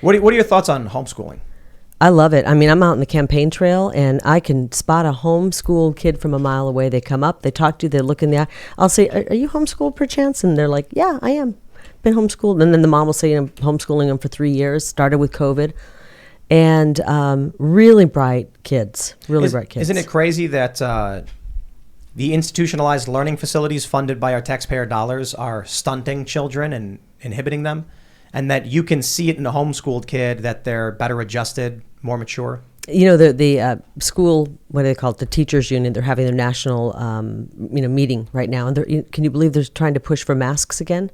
What are your thoughts on homeschooling? I love it. I mean, I'm out in the campaign trail, and I can spot a homeschooled kid from a mile away. They come up, they talk to you, they look in the eye. I'll say, are you homeschooled perchance? And they're like, yeah, I am. Been homeschooled. And then the mom will say, I'm homeschooling them for 3 years, started with COVID. And really bright kids, bright kids. Isn't it crazy that the institutionalized learning facilities funded by our taxpayer dollars are stunting children and inhibiting them? And that you can see it in a homeschooled kid that they're better adjusted, more mature? You know, the school, what do they call it, the teachers union, they're having their national meeting right now. And can you believe they're trying to push for masks again?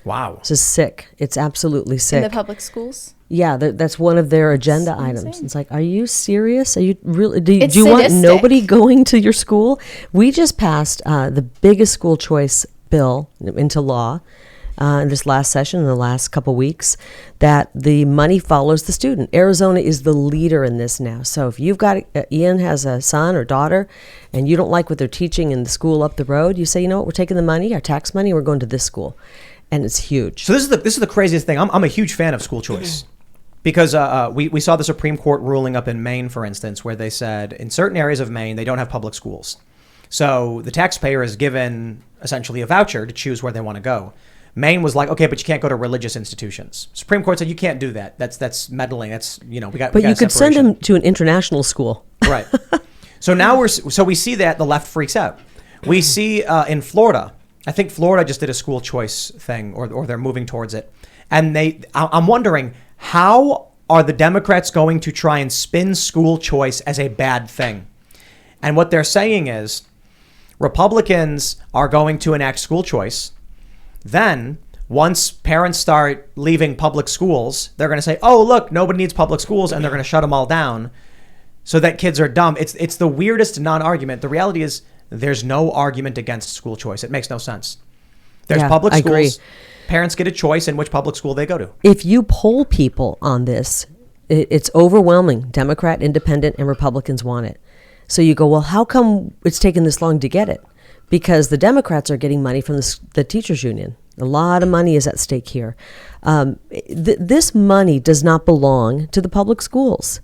Wow. It's just sick. It's absolutely sick. In the public schools? Yeah, that's one of their agenda items. Insane. It's like, are you serious? Are you really? Do It's you want sadistic. nobody going to your school? We just passed the biggest school choice bill into law in this last session, in the last couple weeks, that the money follows the student. Arizona is the leader in this now. So if you've got, Ian has a son or daughter, and you don't like what they're teaching in the school up the road, you say, you know what, we're taking the money, our tax money, we're going to this school. And it's huge. So this is the craziest thing. I'm a huge fan of school choice. Because we saw the Supreme Court ruling up in Maine, for instance, where they said in certain areas of Maine, they don't have public schools. So the taxpayer is given essentially a voucher to choose where they want to go. Maine was like, okay, but you can't go to religious institutions. Supreme Court said you can't do that. That's meddling. That's, we got. But you could send them to an international school. Right. So now we see that the left freaks out. We see in Florida, I think Florida just did a school choice thing, or they're moving towards it. And I'm wondering, how are the Democrats going to try and spin school choice as a bad thing? And what they're saying is Republicans are going to enact school choice. Then once parents start leaving public schools, they're going to say, oh, look, nobody needs public schools. And they're going to shut them all down so that kids are dumb. It's the weirdest non-argument. The reality is there's no argument against school choice. It makes no sense. There's public schools. I agree. Parents get a choice in which public school they go to. If you poll people on this, it's overwhelming. Democrat, Independent, and Republicans want it. So you go, well, how come it's taken this long to get it? Because the Democrats are getting money from the teachers union. A lot of money is at stake here. This money does not belong to the public schools.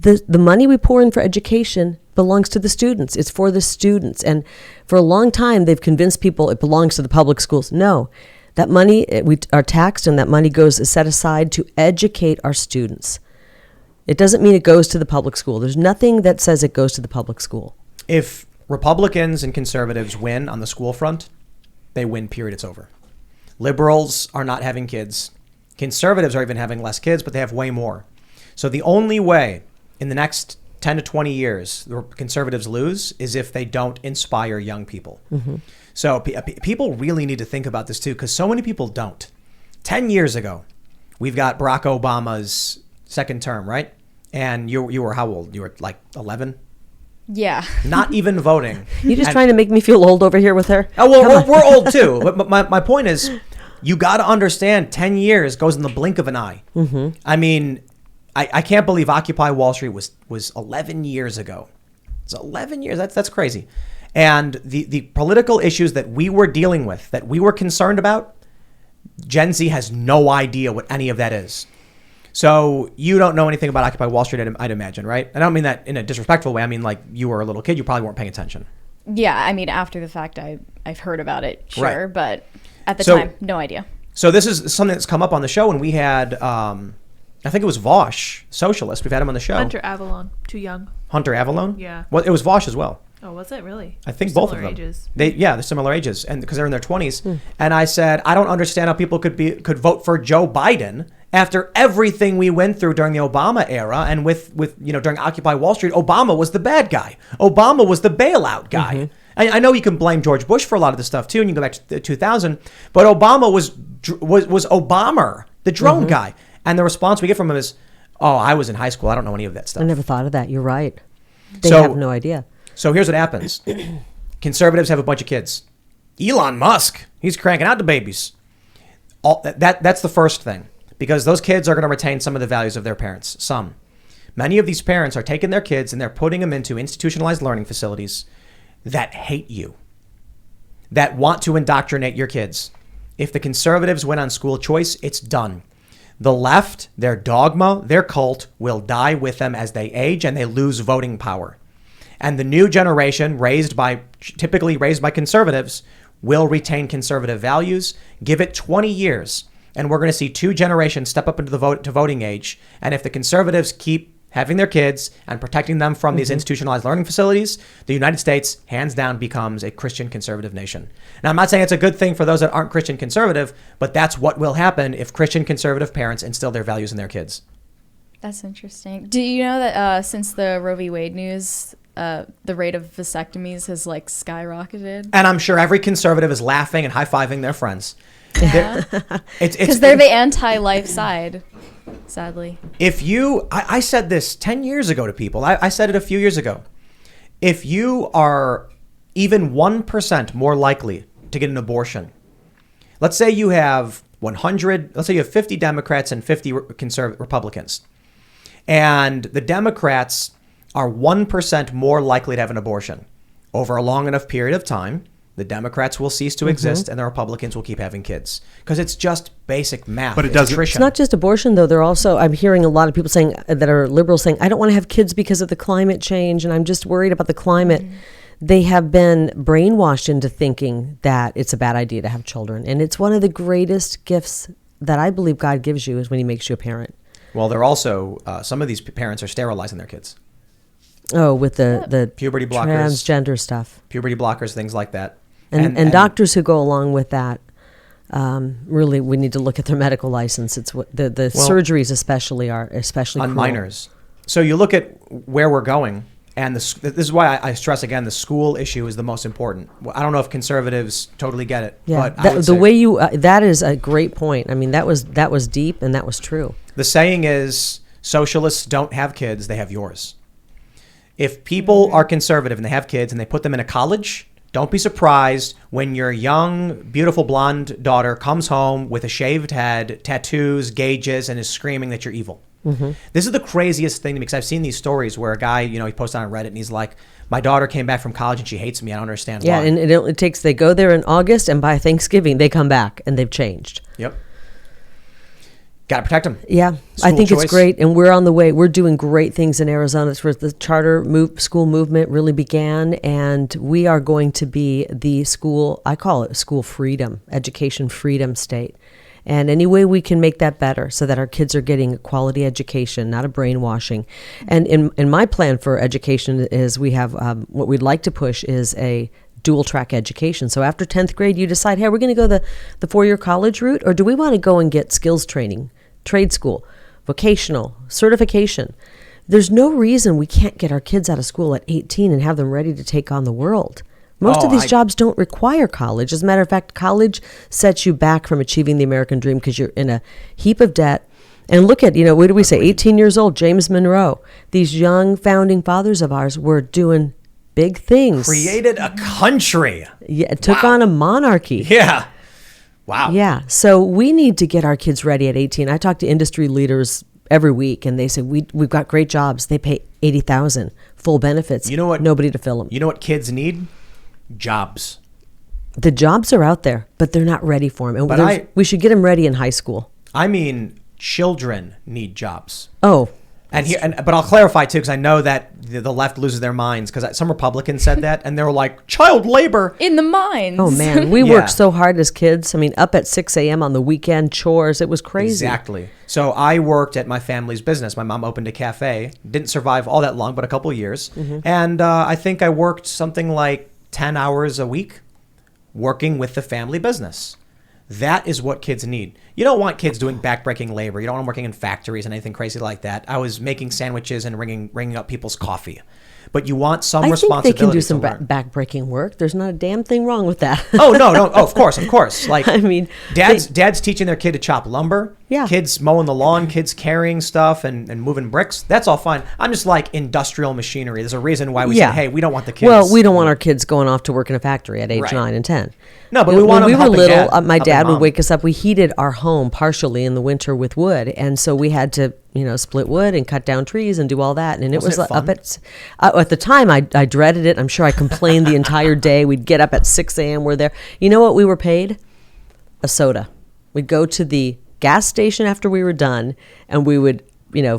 The money we pour in for education belongs to the students. It's for the students. And for a long time, they've convinced people it belongs to the public schools. No, that money, we are taxed, and that money is set aside to educate our students. It doesn't mean it goes to the public school. There's nothing that says it goes to the public school. If Republicans and conservatives win on the school front, they win, period. It's over. Liberals are not having kids. Conservatives are even having less kids, but they have way more. So the only way in the next 10 to 20 years the conservatives lose is if they don't inspire young people. Mm-hmm. So people really need to think about this too, because so many people don't. 10 years ago, we've got Barack Obama's second term, right? And you were how old? You were like 11? Yeah. Not even voting. You just trying to make me feel old over here with her? Oh, well, we're old too. But my point is, you got to understand 10 years goes in the blink of an eye. Mm-hmm. I mean, I can't believe Occupy Wall Street was 11 years ago. It's 11 years. That's crazy. And the political issues that we were dealing with, that we were concerned about, Gen Z has no idea what any of that is. So you don't know anything about Occupy Wall Street, I'd imagine, right? I don't mean that in a disrespectful way. I mean, like, you were a little kid, you probably weren't paying attention. Yeah, I mean, after the fact, I've heard about it, sure, right. But at the time, no idea. So this is something that's come up on the show, and we had, I think it was Vosh, socialist. We've had him on the show. Hunter Avalon, too young. Hunter Avalon? Yeah. Well, it was Vosh as well. Oh, was it really? I think They're both of them. Ages. They're similar ages, and because they're in their 20s. And I said, I don't understand how people could vote for Joe Biden after everything we went through during the Obama era, and with during Occupy Wall Street. Obama was the bad guy. Obama was the bailout guy. Mm-hmm. I know you can blame George Bush for a lot of this stuff too, and you can go back to 2000. But Obama was Obama, the drone guy, and the response we get from him is, "Oh, I was in high school. I don't know any of that stuff." I never thought of that. You're right. They have no idea. So here's what happens. Conservatives have a bunch of kids. Elon Musk, he's cranking out the babies. That's the first thing, because those kids are going to retain some of the values of their parents. Some. Many of these parents are taking their kids and they're putting them into institutionalized learning facilities that hate you, that want to indoctrinate your kids. If the conservatives win on school choice, it's done. The left, their dogma, their cult will die with them as they age and they lose voting power. And the new generation, typically raised by conservatives, will retain conservative values. Give it 20 years, and we're going to see two generations step up into the voting age. And if the conservatives keep having their kids and protecting them from these institutionalized learning facilities, the United States, hands down, becomes a Christian conservative nation. Now, I'm not saying it's a good thing for those that aren't Christian conservative, but that's what will happen if Christian conservative parents instill their values in their kids. That's interesting. Do you know that since the Roe v. Wade news, the rate of vasectomies has like skyrocketed? And I'm sure every conservative is laughing and high-fiving their friends. Yeah. Because they're the anti-life side, sadly. I said this 10 years ago to people. I said it a few years ago. If you are even 1% more likely to get an abortion, let's say you have 50 Democrats and 50 Republicans, and the Democrats are 1% more likely to have an abortion over a long enough period of time, the Democrats will cease to exist and the Republicans will keep having kids, because it's just basic math. But it doesn't. It's not just abortion, though. They're also, I'm hearing a lot of people saying that are liberals saying, I don't want to have kids because of the climate change, and I'm just worried about the climate. They have been brainwashed into thinking that it's a bad idea to have children. And it's one of the greatest gifts that I believe God gives you is when he makes you a parent. Well, they're also, some of these parents are sterilizing their kids. Oh, with the puberty blockers, transgender stuff. Puberty blockers, things like that. And doctors who go along with that, really, we need to look at their medical license. It's what the surgeries especially on cruel. minors. So you look at where we're going, and this is why I stress again, the school issue is the most important. I don't know if conservatives totally get it, Yeah, but that is a great point. I mean, that was deep and that was true. The saying is, socialists don't have kids, they have yours. If people are conservative and they have kids and they put them in a college, don't be surprised when your young, beautiful blonde daughter comes home with a shaved head, tattoos, gauges, and is screaming that you're evil. This is the craziest thing to me, because I've seen these stories where a guy, he posts on Reddit and he's like, my daughter came back from college and she hates me. I don't understand why. Yeah, and it takes, they go there in August and by Thanksgiving they come back and they've changed. Yep. Got to protect them. Yeah, I think it's great. And we're on the way. We're doing great things in Arizona. It's where the charter school movement really began. And we are going to be the school, I call it school freedom, education freedom state. And any way we can make that better so that our kids are getting a quality education, not a brainwashing. And in my plan for education is we have what we'd like to push is a dual track education. So after 10th grade, you decide, hey, we're going to go the 4-year college route, or do we want to go and get skills training, trade school, vocational, certification? There's no reason we can't get our kids out of school at 18 and have them ready to take on the world. Most of these jobs don't require college. As a matter of fact, college sets you back from achieving the American dream because you're in a heap of debt. And look at, what do we say, 18 years old, James Monroe. These young founding fathers of ours were doing big things. Created a country. Yeah, it took on a monarchy. Yeah. Wow. Yeah. So we need to get our kids ready at 18. I talk to industry leaders every week, and they say, we've got great jobs. They pay $80,000, full benefits. You know what? Nobody to fill them. You know what kids need? Jobs. The jobs are out there, but they're not ready for them. And we should get them ready in high school. I mean, children need jobs. Oh. But I'll clarify too, because I know that the left loses their minds, because some Republicans said that and they were like, child labor in the mines. Oh man, we worked so hard as kids. I mean, up at 6 a.m. on the weekend, chores. It was crazy. Exactly. So I worked at my family's business. My mom opened a cafe. Didn't survive all that long, but a couple of years. And I think I worked something like 10 hours a week working with the family business. That is what kids need. You don't want kids doing backbreaking labor. You don't want them working in factories and anything crazy like that. I was making sandwiches and ringing up people's coffee. But you want some responsibility. I think they can do some backbreaking work. There's not a damn thing wrong with that. Oh, no. Oh, of course. Like, I mean, dad's teaching their kid to chop lumber. Yeah. Kids mowing the lawn, kids carrying stuff and moving bricks. That's all fine. I'm just like industrial machinery. There's a reason why we say, hey, we don't want the kids. Well, we don't want our kids going off to work in a factory at age 9 and 10. No, but we want them when we were little, my dad would mom. wake us up. We heated our home partially in the winter with wood. And so we had to, split wood and cut down trees and do all that. And it was fun? up at the time, I dreaded it. I'm sure I complained the entire day. We'd get up at 6 a.m. We're there. You know what we were paid? A soda. We'd go to the gas station after we were done, and we would,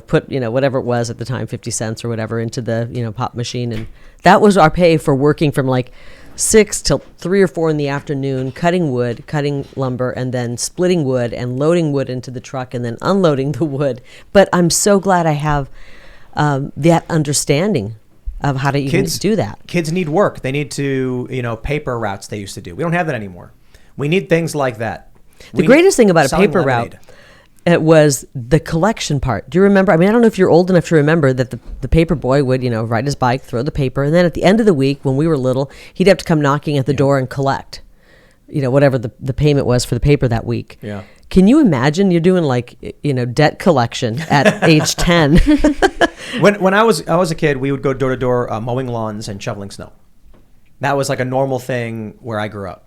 put, whatever it was at the time, 50 cents or whatever, into the, pop machine. And that was our pay for working from like 6 till 3 or 4 in the afternoon, cutting wood, cutting lumber, and then splitting wood and loading wood into the truck and then unloading the wood. But I'm so glad I have that understanding of how to even do that. Kids need work. They need to, paper routes they used to do. We don't have that anymore. We need things like that. The greatest thing about a paper route, it was the collection part. Do you remember? I mean, I don't know if you're old enough to remember that the paper boy would, ride his bike, throw the paper, and then at the end of the week, when we were little, he'd have to come knocking at the door and collect, whatever the payment was for the paper that week. Yeah. Can you imagine you're doing debt collection at age 10? When I was a kid, we would go door to door mowing lawns and shoveling snow. That was like a normal thing where I grew up.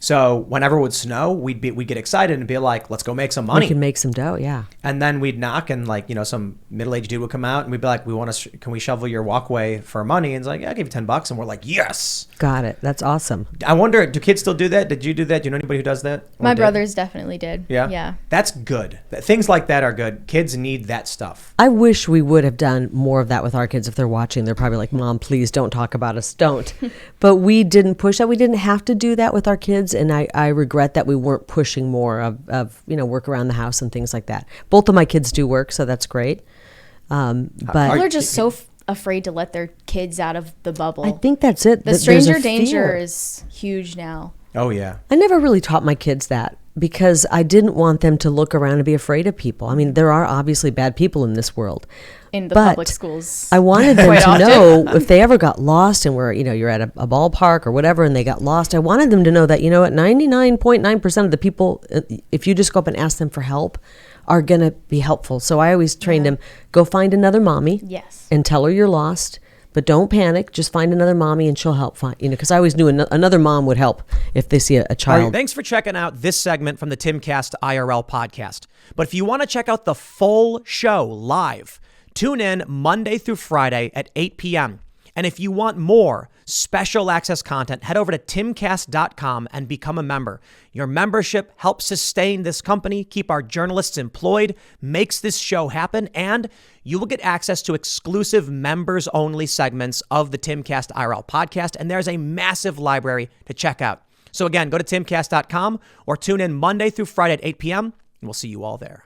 So whenever it would snow, we'd get excited and be like, let's go make some money. We can make some dough, yeah. And then we'd knock and some middle-aged dude would come out and we'd be like, can we shovel your walkway for money? And it's like, yeah, I'll give you $10. And we're like, yes. Got it. That's awesome. I wonder, do kids still do that? Did you do that? Do you know anybody who does that? My brothers definitely did. Yeah? Yeah. That's good. Things like that are good. Kids need that stuff. I wish we would have done more of that with our kids. If they're watching, they're probably like, Mom, please don't talk about us. Don't. But we didn't push that. We didn't have to do that with our kids. And I regret that we weren't pushing more of work around the house and things like that. Both of my kids do work, so that's great. But people are just so afraid to let their kids out of the bubble. I think that's it. The stranger danger is huge now. Oh, yeah. I never really taught my kids that because I didn't want them to look around and be afraid of people. I mean, there are obviously bad people in this world. In the public schools. I wanted them to know if they ever got lost and you're at a ballpark or whatever and they got lost, I wanted them to know that, 99.9% of the people, if you just go up and ask them for help, are going to be helpful. So I always trained them, go find another mommy. Yes. And tell her you're lost. But don't panic. Just find another mommy and she'll help find, because I always knew another mom would help if they see a child. Right, thanks for checking out this segment from the Timcast IRL podcast. But if you want to check out the full show live, tune in Monday through Friday at 8 p.m. And if you want more special access content, head over to timcast.com and become a member. Your membership helps sustain this company, keep our journalists employed, makes this show happen, and you will get access to exclusive members-only segments of the Timcast IRL podcast, and there's a massive library to check out. So again, go to timcast.com or tune in Monday through Friday at 8 p.m., and we'll see you all there.